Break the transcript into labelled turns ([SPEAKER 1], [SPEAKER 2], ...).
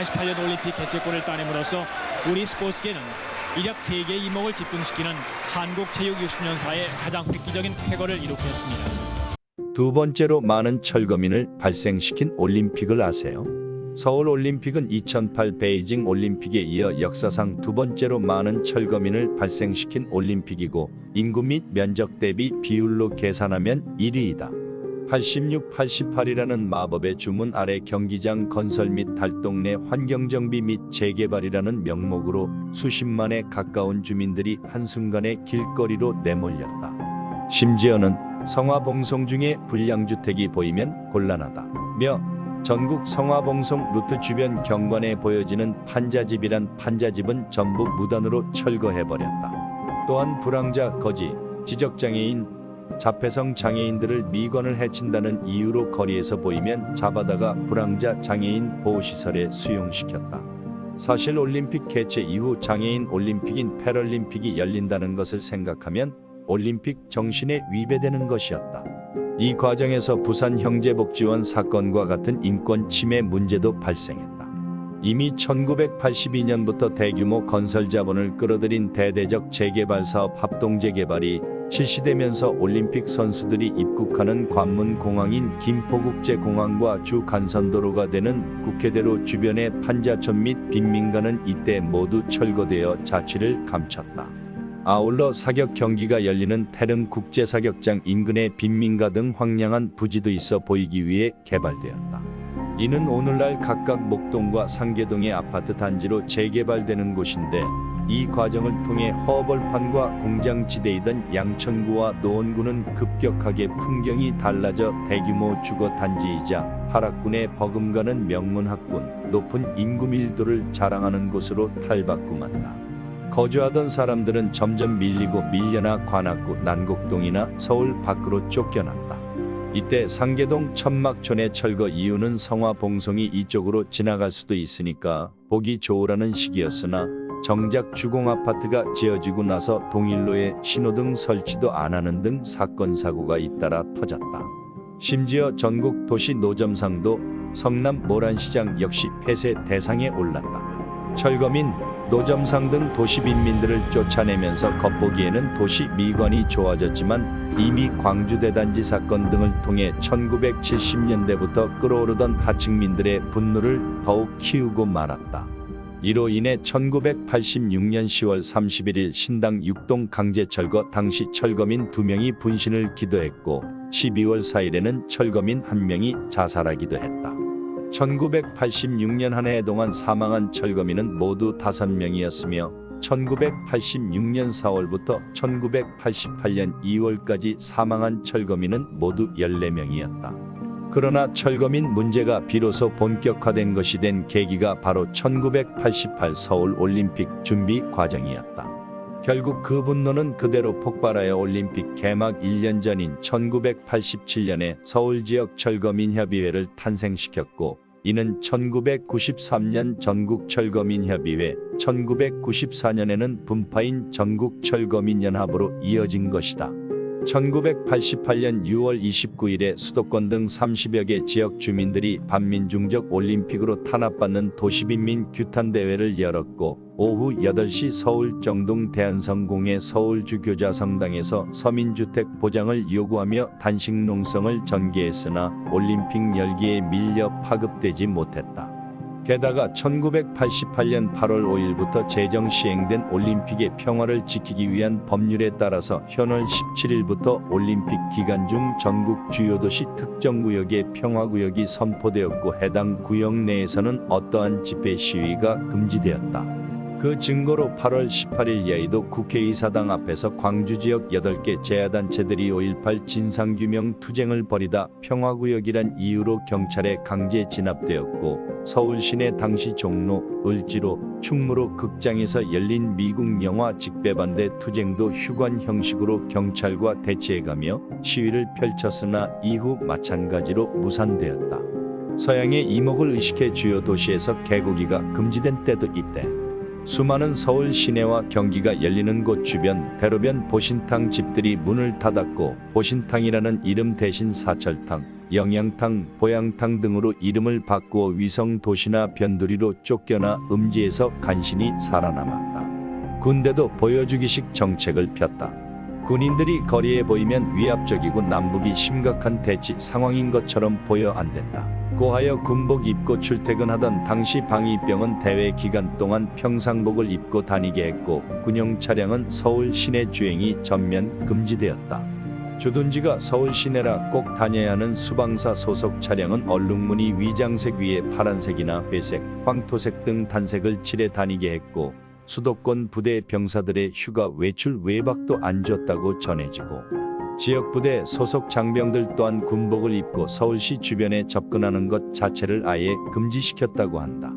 [SPEAKER 1] 1988년 올림픽 개최권을 따냄으로써 우리 스포츠계는 이력 세계의 이목을 집중시키는 한국체육 60년사의 가장 획기적인 쾌거를 이룩했습니다.
[SPEAKER 2] 두 번째로 많은 철거민을 발생시킨 올림픽을 아세요? 서울올림픽은 2008 베이징 올림픽에 이어 역사상 두 번째로 많은 철거민을 발생시킨 올림픽이고 인구 및 면적 대비 비율로 계산하면 1위이다. 86-88이라는 마법의 주문 아래 경기장 건설 및 달동 내 환경정비 및 재개발이라는 명목으로 수십만에 가까운 주민들이 한순간에 길거리로 내몰렸다. 심지어는 성화봉송 중에 불량주택이 보이면 곤란하다며 전국 성화봉송 루트 주변 경관에 보여지는 판자집이란 판자집은 전부 무단으로 철거해버렸다. 또한 불황자, 거지, 지적장애인, 자폐성 장애인들을 미관을 해친다는 이유로 거리에서 보이면 잡아다가 불황자 장애인 보호시설에 수용시켰다. 사실 올림픽 개최 이후 장애인 올림픽인 패럴림픽이 열린다는 것을 생각하면 올림픽 정신에 위배되는 것이었다. 이 과정에서 부산 형제복지원 사건과 같은 인권 침해 문제도 발생했다. 이미 1982년부터 대규모 건설 자본을 끌어들인 대대적 재개발 사업 합동재개발이 실시되면서 올림픽 선수들이 입국하는 관문공항인 김포국제공항과 주 간선도로가 되는 국회대로 주변의 판자촌 및 빈민가는 이때 모두 철거되어 자취를 감췄다. 아울러 사격 경기가 열리는 태릉 국제사격장 인근의 빈민가 등 황량한 부지도 있어 보이기 위해 개발되었다. 이는 오늘날 각각 목동과 상계동의 아파트 단지로 재개발되는 곳인데 이 과정을 통해 허벌판과 공장지대이던 양천구와 노원구는 급격하게 풍경이 달라져 대규모 주거단지이자 하락군의 버금가는 명문학군, 높은 인구 밀도를 자랑하는 곳으로 탈바꿈한다. 거주하던 사람들은 점점 밀리고 밀려나 관악구, 난곡동이나 서울 밖으로 쫓겨났다. 이때 상계동 천막촌의 철거 이유는 성화봉송이 이쪽으로 지나갈 수도 있으니까 보기 좋으라는 식이었으나 정작 주공아파트가 지어지고 나서 동일로에 신호등 설치도 안 하는 등 사건 사고가 잇따라 터졌다. 심지어 전국 도시 노점상도 성남 모란시장 역시 폐쇄 대상에 올랐다. 철거민, 노점상 등 도시 빈민들을 쫓아내면서 겉보기에는 도시 미관이 좋아졌지만 이미 광주대단지 사건 등을 통해 1970년대부터 끌어오르던 하층민들의 분노를 더욱 키우고 말았다. 이로 인해 1986년 10월 31일 신당 6동 강제철거 당시 철거민 2명이 분신을 기도했고 12월 4일에는 철거민 1명이 자살하기도 했다. 1986년 한 해 동안 사망한 철거민은 모두 5명이었으며 1986년 4월부터 1988년 2월까지 사망한 철거민은 모두 14명이었다. 그러나 철거민 문제가 비로소 본격화된 것이 된 계기가 바로 1988 서울 올림픽 준비 과정이었다. 결국 그 분노는 그대로 폭발하여 올림픽 개막 1년 전인 1987년에 서울지역 철거민협의회를 탄생시켰고 이는 1993년 전국철거민협의회, 1994년에는 분파인 전국철거민연합으로 이어진 것이다. 1988년 6월 29일에 수도권 등 30여 개 지역 주민들이 반민중적 올림픽으로 탄압받는 도시빈민 규탄대회를 열었고 오후 8시 서울 정동 대한성공회 서울주교자성당에서 서민주택 보장을 요구하며 단식농성을 전개했으나 올림픽 열기에 밀려 파급되지 못했다. 게다가 1988년 8월 5일부터 제정 시행된 올림픽의 평화를 지키기 위한 법률에 따라서 현월 17일부터 올림픽 기간 중 전국 주요 도시 특정 구역의 평화구역이 선포되었고 해당 구역 내에서는 어떠한 집회 시위가 금지되었다. 그 증거로 8월 18일 여의도 국회의사당 앞에서 광주지역 8개 재야단체들이 5.18 진상규명 투쟁을 벌이다 평화구역이란 이유로 경찰에 강제 진압되었고 서울시내 당시 종로, 을지로, 충무로 극장에서 열린 미국 영화 직배반대 투쟁도 휴관 형식으로 경찰과 대치해가며 시위를 펼쳤으나 이후 마찬가지로 무산되었다. 서양의 이목을 의식해 주요 도시에서 개고기가 금지된 때도 있대. 수많은 서울 시내와 경기가 열리는 곳 주변 대로변 보신탕 집들이 문을 닫았고 보신탕이라는 이름 대신 사철탕, 영양탕, 보양탕 등으로 이름을 바꾸어 위성 도시나 변두리로 쫓겨나 음지에서 간신히 살아남았다. 군대도 보여주기식 정책을 폈다. 군인들이 거리에 보이면 위압적이고 남북이 심각한 대치 상황인 것처럼 보여 안 된다. 고하여 군복 입고 출퇴근하던 당시 방위병은 대회 기간 동안 평상복을 입고 다니게 했고 군용 차량은 서울 시내 주행이 전면 금지되었다. 주둔지가 서울 시내라 꼭 다녀야 하는 수방사 소속 차량은 얼룩무늬 위장색 위에 파란색이나 회색, 황토색 등 단색을 칠해 다니게 했고 수도권 부대 병사들의 휴가 외출 외박도 안 줬다고 전해지고 지역 부대 소속 장병들 또한 군복을 입고 서울시 주변에 접근하는 것 자체를 아예 금지시켰다고 한다.